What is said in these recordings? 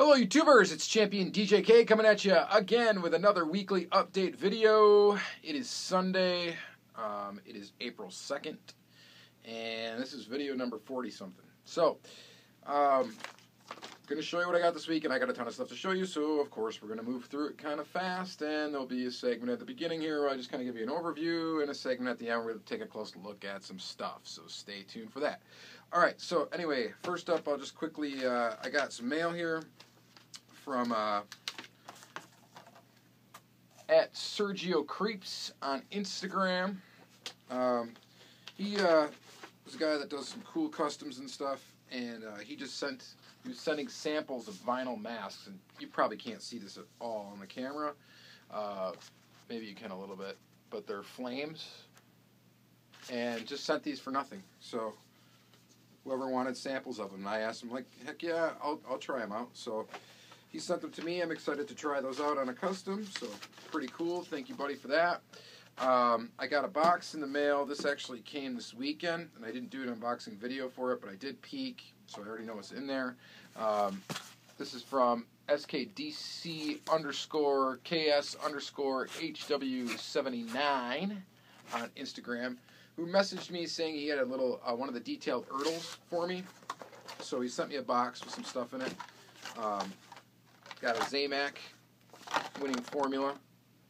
Hello YouTubers, it's Championdjk coming at you again with another weekly update video. It is Sunday, it is April 2nd, and this is video number 40 something. So, going to show you what I got this week, and I got a ton of stuff to show you, so of course we're going to move through it kind of fast, and there'll be a segment at the beginning here where I just kind of give you an overview, and a segment at the end where we'll take a closer look at some stuff, so stay tuned for that. Alright, so anyway, first up I'll just quickly, I got some mail here from at Sergio Creeps on Instagram. He was a guy that does some cool customs and stuff, and he was sending samples of vinyl masks, and you probably can't see this at all on the camera. Maybe you can a little bit, but they're flames, and just sent these for nothing. So whoever wanted samples of them, I asked him, like, heck yeah, I'll try them out. So he sent them to me. I'm excited to try those out on a custom, so pretty cool. Thank you, buddy, for that. I got a box in the mail. This actually came this weekend, and I didn't do an unboxing video for it, but I did peek, so I already know what's in there. This is from SKDC_KS_HW79 on Instagram, who messaged me saying he had a little one of the detailed Ertls for me. So he sent me a box with some stuff in it. Got a Zamac winning formula,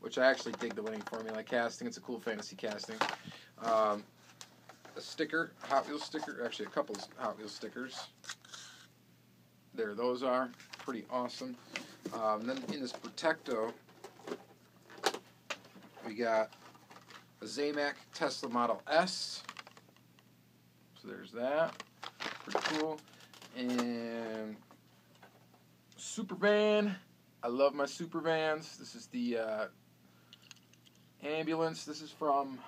which I actually dig the winning formula casting. It's a cool fantasy casting. A sticker, Hot Wheels sticker, actually a couple Hot Wheels stickers. There those are. Pretty awesome. And then in this Protecto, we got a Zamac Tesla Model S. So there's that. Pretty cool. And Super Van. I love my Super Vans. This is the ambulance. This is from, I'm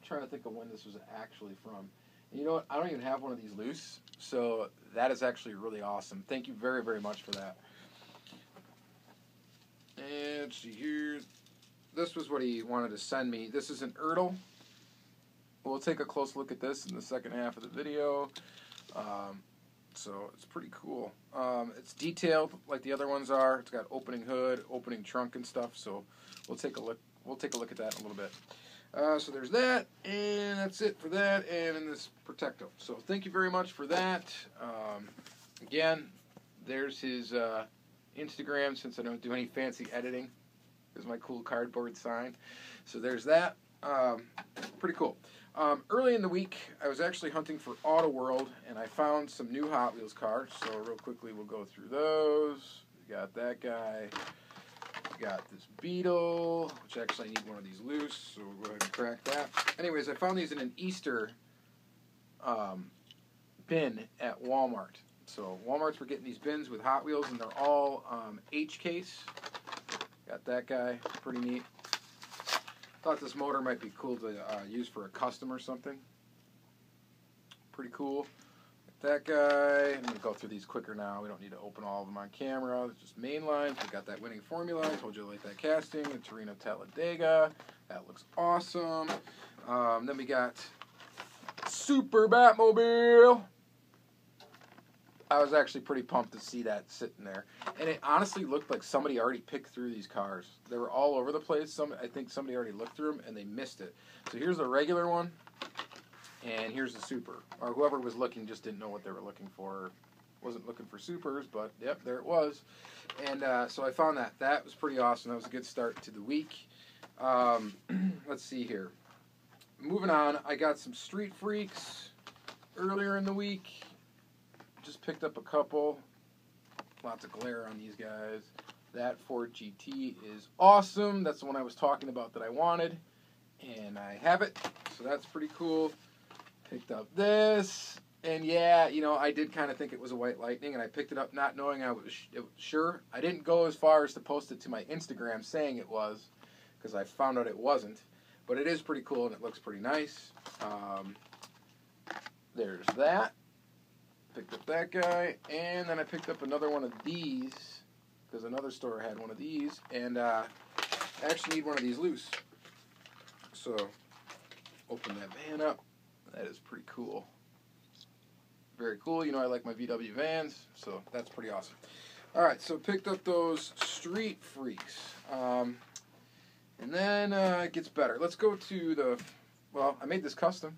trying to think of when this was actually from. And you know what? I don't even have one of these loose. So that is actually really awesome. Thank you very, very much for that. And let's see here. This was what he wanted to send me. This is an Ertl. We'll take a close look at this in the second half of the video. So it's pretty cool. It's detailed like the other ones are. It's got opening hood, opening trunk and stuff. So we'll take a look. We'll take a look at that in a little bit. So there's that, and that's it for that. And in this Protecto. So thank you very much for that. Again, there's his Instagram, since I don't do any fancy editing. There's my cool cardboard sign. So there's that. Pretty cool. Early in the week, I was actually hunting for Auto World, and I found some new Hot Wheels cars. So real quickly, we'll go through those. We got that guy. We got this Beetle, which actually I need one of these loose, so we'll go ahead and crack that. Anyways, I found these in an Easter bin at Walmart. So Walmart's were getting these bins with Hot Wheels, and they're all H case. Got that guy. Pretty neat. Thought this motor might be cool to use for a custom or something. Pretty cool. That guy. I'm going to go through these quicker now. We don't need to open all of them on camera. It's just main lines. We got that winning formula. I told you I like that casting. The Torino Talladega. That looks awesome. Then we got Super Batmobile. I was actually pretty pumped to see that sitting there. And it honestly looked like somebody already picked through these cars. They were all over the place. I think somebody already looked through them, and they missed it. So here's a regular one, and here's the Super. Or whoever was looking just didn't know what they were looking for. Wasn't looking for Supers, but yep, there it was. And so I found that. That was pretty awesome. That was a good start to the week. Let's see here. Moving on, I got some Street Freaks earlier in the week. Just picked up a couple. Lots of glare on these guys. That Ford GT is awesome. That's the one I was talking about that I wanted. And I have it. So that's pretty cool. Picked up this. And yeah, you know, I did kind of think it was a White Lightning. And I picked it up not knowing I was sure. I didn't go as far as to post it to my Instagram saying it was. Because I found out it wasn't. But it is pretty cool and it looks pretty nice. There's that. Picked up that guy, and then I picked up another one of these, because another store had one of these, and I actually need one of these loose. So, open that van up. That is pretty cool. Very cool. You know I like my VW vans, so that's pretty awesome. Alright, so picked up those Street Freaks. And then it gets better. Let's go to the... Well, I made this custom.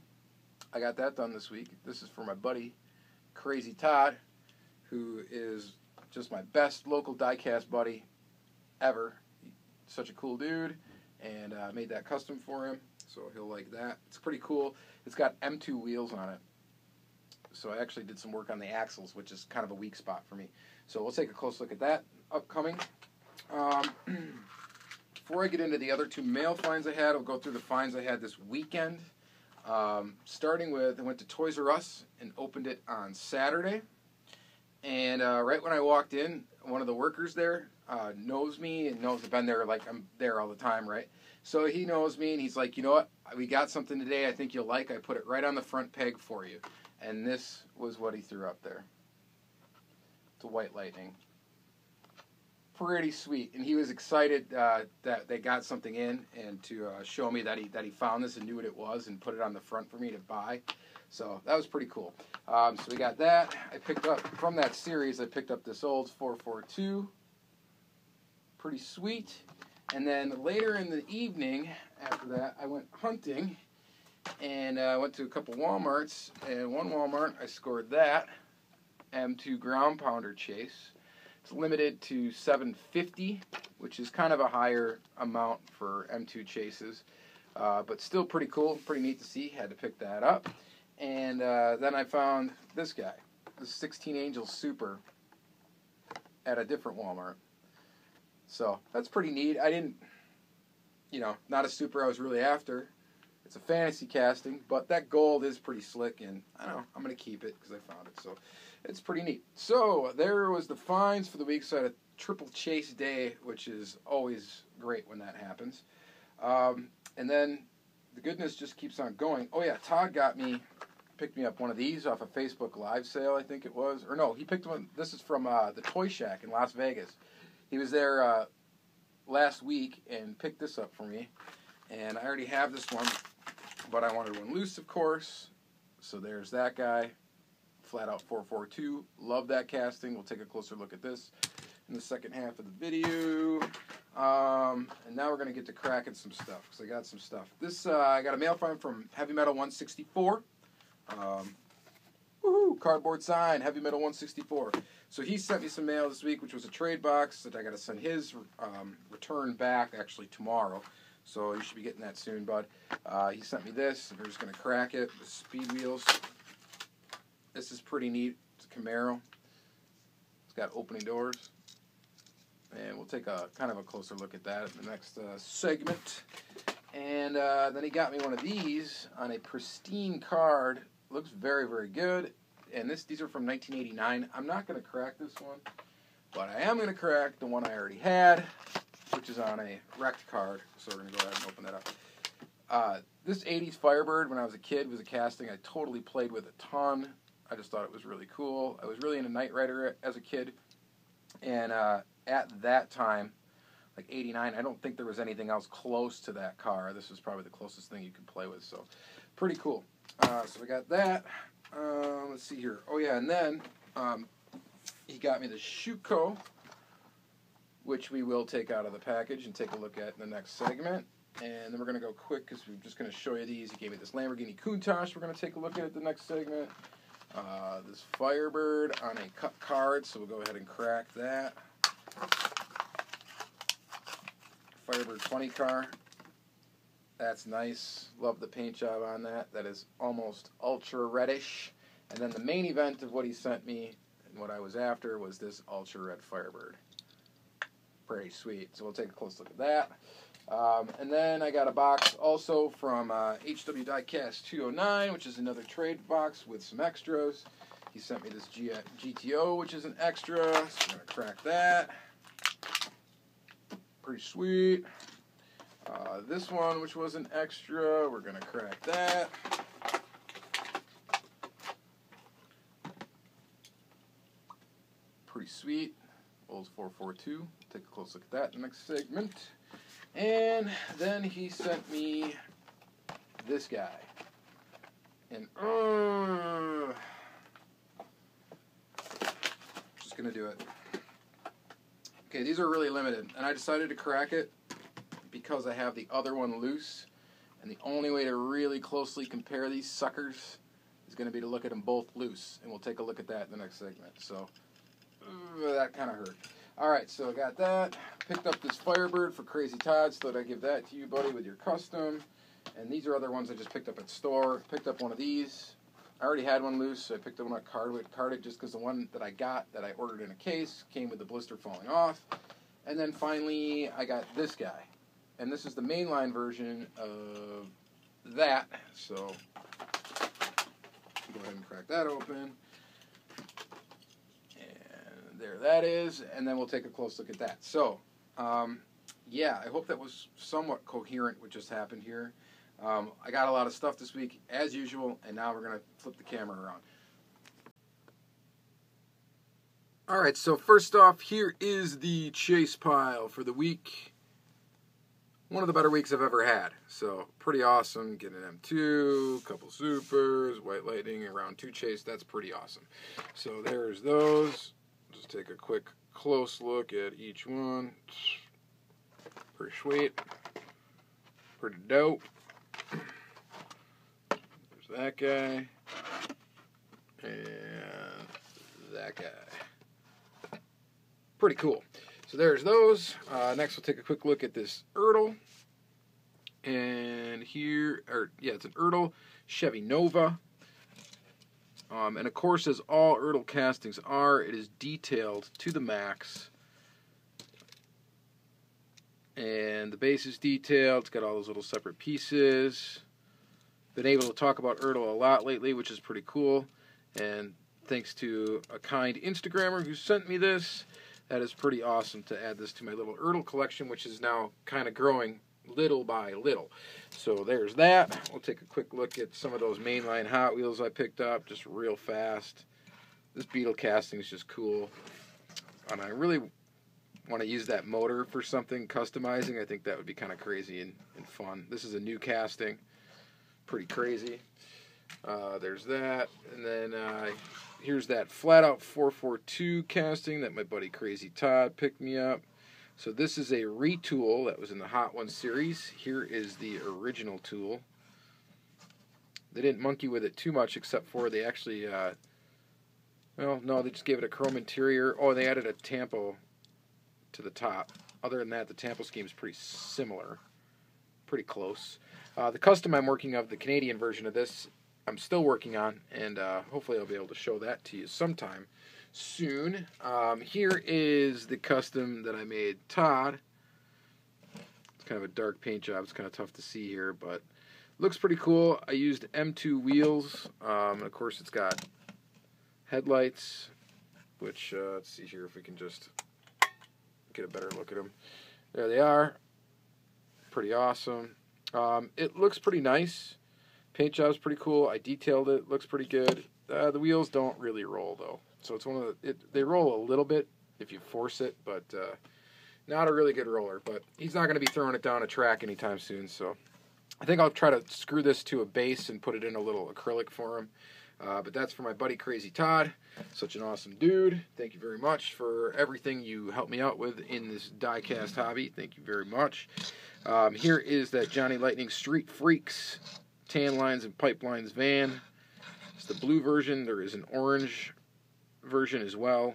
I got that done this week. This is for my buddy, Crazy Todd, who is just my best local diecast buddy ever. Such a cool dude. And I made that custom for him, so he'll like that. It's pretty cool. It's got M2 wheels on it. So I actually did some work on the axles, which is kind of a weak spot for me. So we'll take a close look at that upcoming. Before I get into the other two mail finds I had, I'll go through the finds I had this weekend. Starting with, I went to Toys R Us and opened it on Saturday. And right when I walked in, one of the workers there knows me and knows I've been there, like I'm there all the time, right? So he knows me and he's like, you know what, we got something today I think you'll like. I put it right on the front peg for you. And this was what he threw up there. It's a White Lightning. Pretty sweet. And he was excited that they got something in and to show me that he found this and knew what it was and put it on the front for me to buy. So that was pretty cool. So we got that. I picked up, from that series, I picked up this old 442. Pretty sweet. And then later in the evening, after that, I went hunting. And I went to a couple Walmarts. And one Walmart, I scored that M2 ground pounder chase. It's limited to $750, which is kind of a higher amount for M2 chases. But still pretty cool, pretty neat to see. Had to pick that up. And then I found this guy, the 16 Angels Super, at a different Walmart. So that's pretty neat. I didn't, not a Super I was really after. It's a fantasy casting, but that gold is pretty slick, and I don't know, I'm going to keep it because I found it. So it's pretty neat. So there was the finds for the week. So I had a triple chase day, which is always great when that happens. And then the goodness just keeps on going. Oh yeah, Todd picked me up one of these off a Facebook Live sale, I think it was. Or no, he picked one. This is from the Toy Shack in Las Vegas. He was there last week and picked this up for me. And I already have this one, but I wanted one loose, of course. So there's that guy. Flat out 442. Love that casting. We'll take a closer look at this in the second half of the video. And now we're going to get to cracking some stuff, because I got some stuff. This, I got a mail find from Heavy Metal 164. Woohoo! Cardboard sign, Heavy Metal 164. So he sent me some mail this week, which was a trade box that I got to send his return back actually tomorrow. So you should be getting that soon, bud. He sent me this, and we're just going to crack it. The speed wheels. This is pretty neat. It's a Camaro. It's got opening doors. And we'll take a kind of a closer look at that in the next segment. And then he got me one of these on a pristine card. Looks very, very good. And these are from 1989. I'm not going to crack this one, but I am going to crack the one I already had, which is on a wrecked card. So we're going to go ahead and open that up. This 80s Firebird, when I was a kid, was a casting I totally played with a ton. I just thought it was really cool. I was really into Knight Rider as a kid. And at that time, like 89, I don't think there was anything else close to that car. This was probably the closest thing you could play with. So pretty cool. So we got that. Let's see here. Oh, yeah, and then he got me the Shuko, which we will take out of the package and take a look at in the next segment. And then we're going to go quick because we're just going to show you these. He gave me this Lamborghini Countach we're going to take a look at the next segment. This Firebird on a cut card, so we'll go ahead and crack that. Firebird 20 car. That's nice. Love the paint job on that. That is almost ultra reddish. And then the main event of what he sent me and what I was after was this ultra red Firebird. Pretty sweet. So we'll take a close look at that. And then I got a box also from HW Diecast 209, which is another trade box with some extras. He sent me this GTO, which is an extra. So I'm going to crack that. Pretty sweet. This one, which was an extra, we're going to crack that. Pretty sweet. Old 442. Take a close look at that in the next segment. And then he sent me this guy. And just going to do it. Okay, these are really limited, and I decided to crack it because I have the other one loose, and the only way to really closely compare these suckers is going to be to look at them both loose, and we'll take a look at that in the next segment. So, that kind of hurt. Alright, so I got that. Picked up this Firebird for Crazy Todd, so that I give that to you, buddy, with your custom. And these are other ones I just picked up at store. Picked up one of these. I already had one loose, so I picked up one carded just because the one that I got that I ordered in a case came with the blister falling off. And then finally, I got this guy. And this is the mainline version of that. So, go ahead and crack that open. And there that is. And then we'll take a close look at that. So, yeah, I hope that was somewhat coherent what just happened here. I got a lot of stuff this week, as usual, and now we're going to flip the camera around. Alright, so first off, here is the chase pile for the week. One of the better weeks I've ever had. So, pretty awesome. Getting an M2, couple supers, White Lightning, and round 2 chase. That's pretty awesome. So, there's those. Just take a quick close look at each one. Pretty sweet. Pretty dope. There's that guy. And that guy. Pretty cool. So there's those. Next we'll take a quick look at this Ertl. And here, it's an Ertl Chevy Nova. And of course, as all Ertl castings are, it is detailed to the max. And the base is detailed. It's got all those little separate pieces. Been able to talk about Ertl a lot lately, which is pretty cool. And thanks to a kind Instagrammer who sent me this, that is pretty awesome to add this to my little Ertl collection, which is now kind of growing little by little. So there's that. We'll take a quick look at some of those mainline Hot Wheels I picked up just real fast. This Beetle casting is just cool. And I really want to use that motor for something customizing. I think that would be kind of crazy and fun. This is a new casting. Pretty crazy. There's that. And then here's that Flat Out 442 casting that my buddy Crazy Todd picked me up. So this is a retool that was in the Hot Ones series. Here is the original tool. They didn't monkey with it too much, except for they actually, well, no, they just gave it a chrome interior. Oh, they added a tampo to the top. Other than that, the tampo scheme is pretty similar. Pretty close. The custom I'm working of, the Canadian version of this, I'm still working on, and hopefully I'll be able to show that to you sometime soon. Here is the custom that I made Todd. It's kind of a dark paint job. It's kind of tough to see here, but looks pretty cool. I used M2 wheels. Of course, it's got headlights, which, let's see here if we can just get a better look at them. There they are. Pretty awesome. It looks pretty nice. Paint job's pretty cool. I detailed it. Looks pretty good. The wheels don't really roll, though. So it's one of the... they roll a little bit if you force it, but not a really good roller. But he's not going to be throwing it down a track anytime soon, so I think I'll try to screw this to a base and put it in a little acrylic for him. But that's for my buddy Crazy Todd. Such an awesome dude. Thank you very much for everything you helped me out with in this diecast hobby. Thank you very much. Here is that Johnny Lightning Street Freaks Tan Lines and Pipelines van. It's the blue version. There is an orange version as well.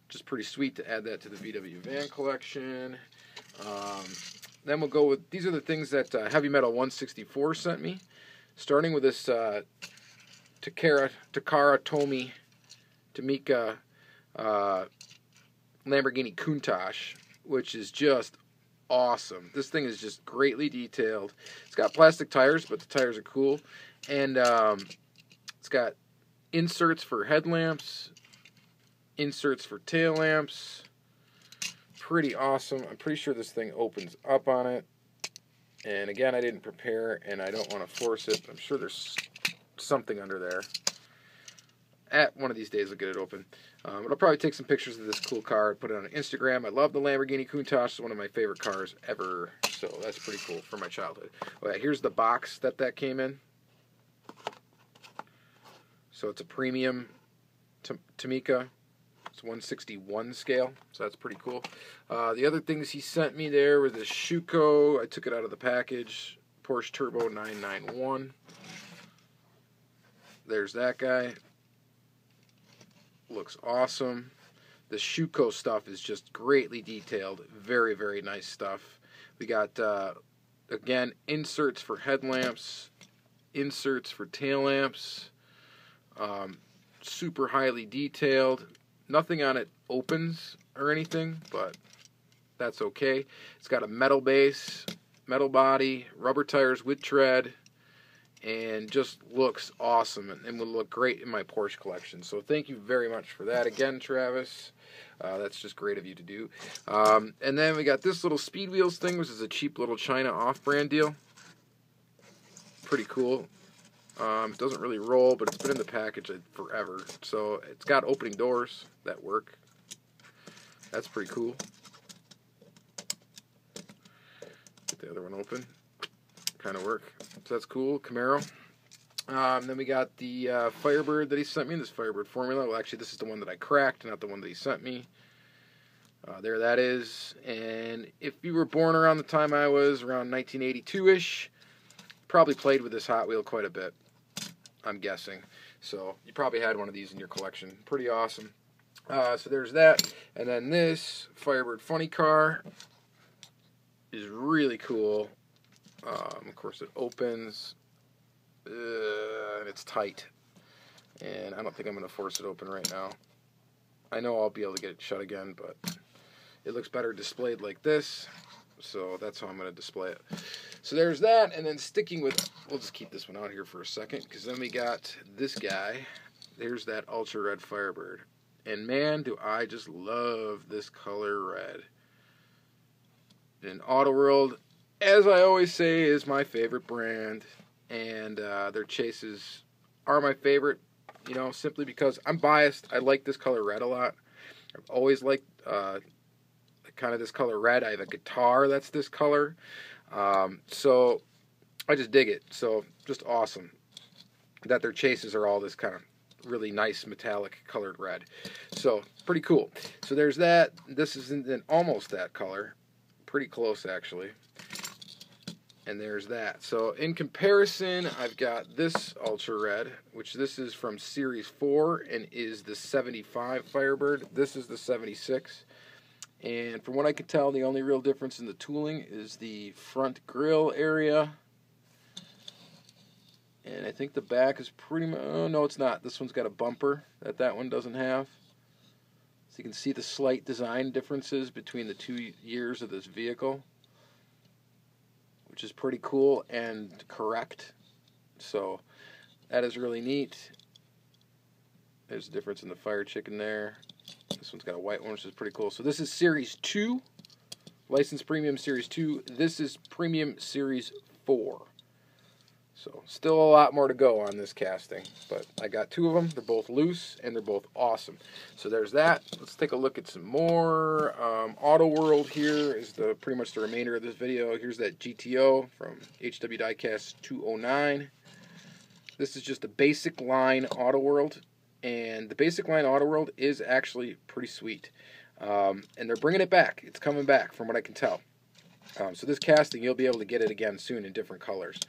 Just pretty sweet to add that to the VW van collection. Then we'll go with, these are the things that Heavy Metal 164 sent me. Starting with this Takara Tomy Tamika Lamborghini Countach, which is just awesome. This thing is just greatly detailed. It's got plastic tires, but the tires are cool. And it's got inserts for headlamps, inserts for tail lamps. Pretty awesome. I'm pretty sure this thing opens up on it. And again, I didn't prepare, and I don't want to force it. I'm sure there's something under there. At one of these days, I'll get it open. But I'll probably take some pictures of this cool car and put it on Instagram. I love the Lamborghini Countach. It's one of my favorite cars ever. So that's pretty cool from my childhood. Oh, yeah, here's the box that came in. So it's a premium Tamika. It's 1/61 scale, so that's pretty cool. The other things he sent me there was the Schuko. I took it out of the package. Porsche Turbo 991. There's that guy. Looks awesome. The Schuko stuff is just greatly detailed. Very, very nice stuff. We got, again, inserts for headlamps, inserts for tail lamps. Super highly detailed. Nothing on it opens or anything, but that's okay. It's got a metal base, metal body, rubber tires with tread, and just looks awesome and would look great in my Porsche collection. So thank you very much for that again, Travis. That's just great of you to do. And then we got this little Speed Wheels thing, which is a cheap little China off-brand deal. Pretty cool. It doesn't really roll, but it's been in the package forever. So it's got opening doors that work. That's pretty cool. Get the other one open. Kind of work. So that's cool. Camaro. Then we got the Firebird that he sent me, this Firebird Formula. Well, actually, this is the one that I cracked, not the one that he sent me. There that is. And if you were born around the time I was, around 1982-ish, probably played with this Hot Wheel quite a bit, I'm guessing. So you probably had one of these in your collection. Pretty awesome. So there's that. And then this Firebird Funny Car is really cool. Of course, it opens, and it's tight. And I don't think I'm going to force it open right now. I know I'll be able to get it shut again, but it looks better displayed like this. So that's how I'm going to display it. So there's that, and then sticking with, we'll just keep this one out here for a second, because then we got this guy. There's that Ultra Red Firebird. And man, do I just love this color red. And Auto World, as I always say, is my favorite brand, and their chases are my favorite, you know, simply because I'm biased. I like this color red a lot. I've always liked kind of this color red. I have a guitar that's this color, so I just dig it. So just awesome that their chases are all this kind of really nice metallic colored red. So pretty cool. So there's that. This is in almost that color, pretty close actually. And there's that. So in comparison, I've got this Ultra Red, which this is from Series 4 and is the 75 Firebird. This is the 76. And from what I could tell, the only real difference in the tooling is the front grille area. And I think the back is pretty much, oh no it's not. This one's got a bumper that one doesn't have. So you can see the slight design differences between the 2 years of this vehicle, which is pretty cool and correct. So that is really neat. There's a difference in the fire chicken there. This one's got a white one, which is pretty cool. So this is Series 2, License Premium Series 2. This is Premium Series 4. So still a lot more to go on this casting, but I got 2 of them. They're both loose, and they're both awesome. So there's that. Let's take a look at some more. Auto World here is pretty much the remainder of this video. Here's that GTO from HW Diecast 209. This is just a basic line Auto World, and the basic line Auto World is actually pretty sweet. And they're bringing it back. It's coming back from what I can tell. So this casting, you'll be able to get it again soon in different colors.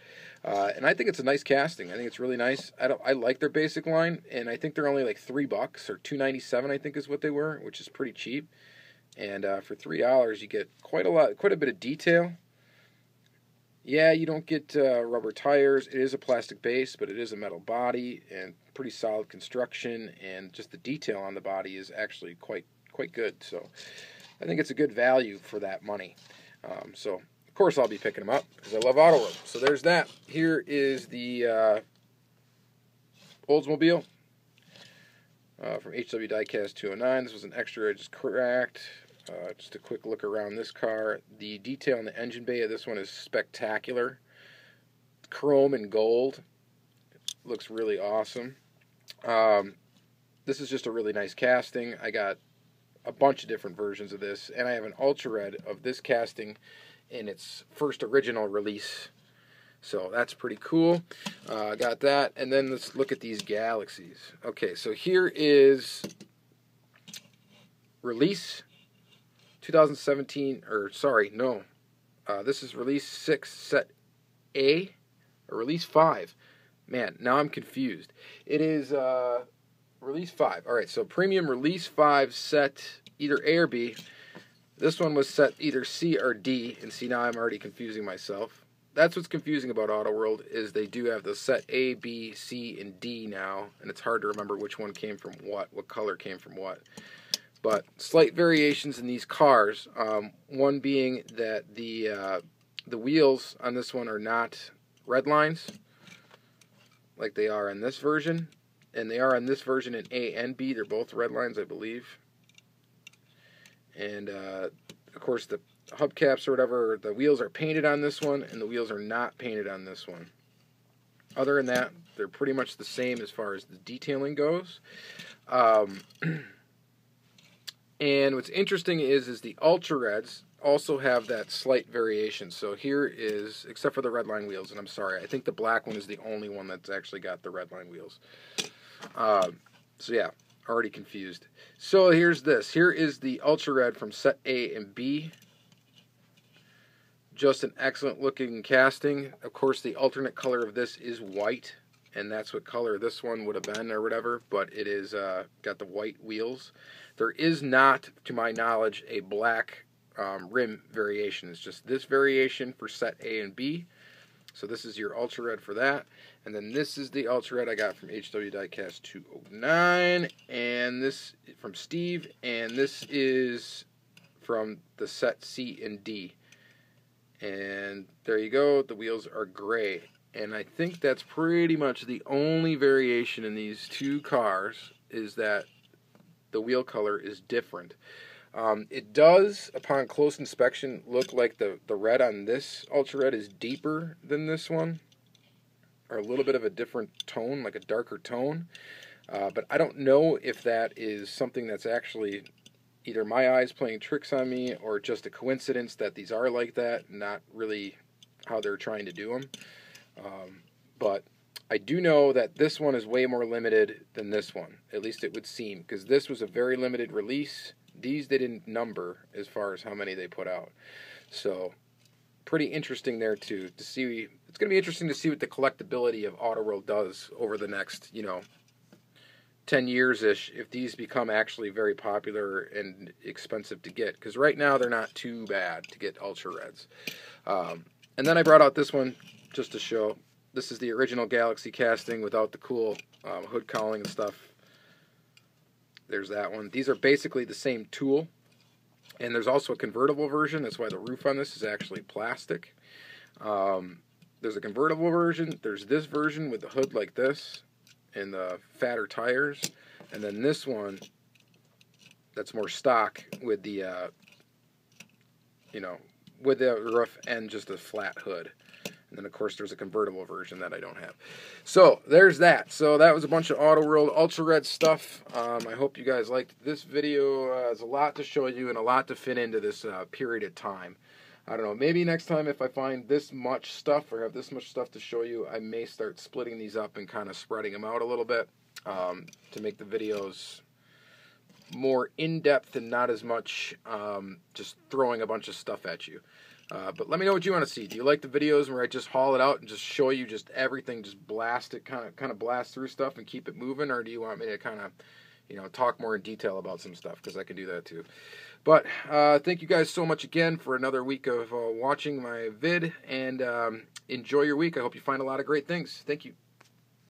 And I think it's a nice casting. I think it's really nice. I like their basic line, and I think they're only like $3 or $2.97, I think is what they were, which is pretty cheap. And for $3, you get quite a bit of detail. Yeah, you don't get rubber tires. It is a plastic base, but it is a metal body and pretty solid construction, and just the detail on the body is actually quite good. So I think it's a good value for that money. So of course I'll be picking them up because I love Auto World. So there's that. Here is the Oldsmobile from HW Diecast 209. This was an extra I just cracked. Just a quick look around this car. The detail in the engine bay of this one is spectacular. Chrome and gold. It looks really awesome. This is just a really nice casting. I got a bunch of different versions of this, and I have an Ultra Red of this casting in its first original release. So that's pretty cool. Got that, and then let's look at these Galaxies. Okay, so here is release 2017, or sorry, no. This is release 6, set A, or release 5. Man, now I'm confused. It is release 5. Alright, so premium release 5 set either A or B. This one was set either C or D, and see, now I'm already confusing myself. That's what's confusing about Auto World, is they do have the set A, B, C, and D now, and it's hard to remember which one came from what color came from what. But slight variations in these cars, one being that the wheels on this one are not red lines, like they are in this version, and they are on this version in A and B. They're both red lines, I believe. And, of course, the hubcaps or whatever, the wheels are painted on this one, and the wheels are not painted on this one. Other than that, they're pretty much the same as far as the detailing goes. And what's interesting is the Ultra Reds also have that slight variation. So here is, except for the red line wheels, and I'm sorry, I think the black one is the only one that's actually got the red line wheels. So yeah, already confused. So here's this. Here is the Ultra Red from set A and B. Just an excellent looking casting. Of course, the alternate color of this is white, and that's what color this one would have been or whatever, but it is got the white wheels. There is not, to my knowledge, a black rim variation. It's just this variation for set A and B. So this is your Ultra Red for that. And then this is the Ultra Red I got from HW Diecast 209. And this from Steve. And this is from the set C and D. And there you go. The wheels are gray. And I think that's pretty much the only variation in these two cars, is that the wheel color is different. It does, upon close inspection, look like the red on this Ultra Red is deeper than this one, or a little bit of a different tone, like a darker tone. But I don't know if that is something that's actually either my eyes playing tricks on me, or just a coincidence that these are like that, not really how they're trying to do them. But I do know that this one is way more limited than this one, at least it would seem, because this was a very limited release. These they didn't number as far as how many they put out. So pretty interesting there too, to see. It's going to be interesting to see what the collectability of Auto World does over the next, 10 years-ish, if these become actually very popular and expensive to get. Because right now they're not too bad to get Ultra Reds. And then I brought out this one just to show. This is the original Galaxy casting without the cool hood cowling and stuff. There's that one. These are basically the same tool. And there's also a convertible version. That's why the roof on this is actually plastic. There's a convertible version. There's this version with the hood like this and the fatter tires. And then this one that's more stock with the, with the roof and just a flat hood. And then, of course, there's a convertible version that I don't have. So, there's that. So, that was a bunch of Auto World Ultra Red stuff. I hope you guys liked this video. There's a lot to show you and a lot to fit into this period of time. I don't know. Maybe next time if I find this much stuff or have this much stuff to show you, I may start splitting these up and kind of spreading them out a little bit to make the videos more in-depth and not as much just throwing a bunch of stuff at you. But let me know what you want to see. Do you like the videos where I just haul it out and just show you just everything, just blast it, kind of blast through stuff and keep it moving? Or do you want me to kind of, talk more in detail about some stuff? Because I can do that too. But thank you guys so much again for another week of watching my vid. And enjoy your week. I hope you find a lot of great things. Thank you.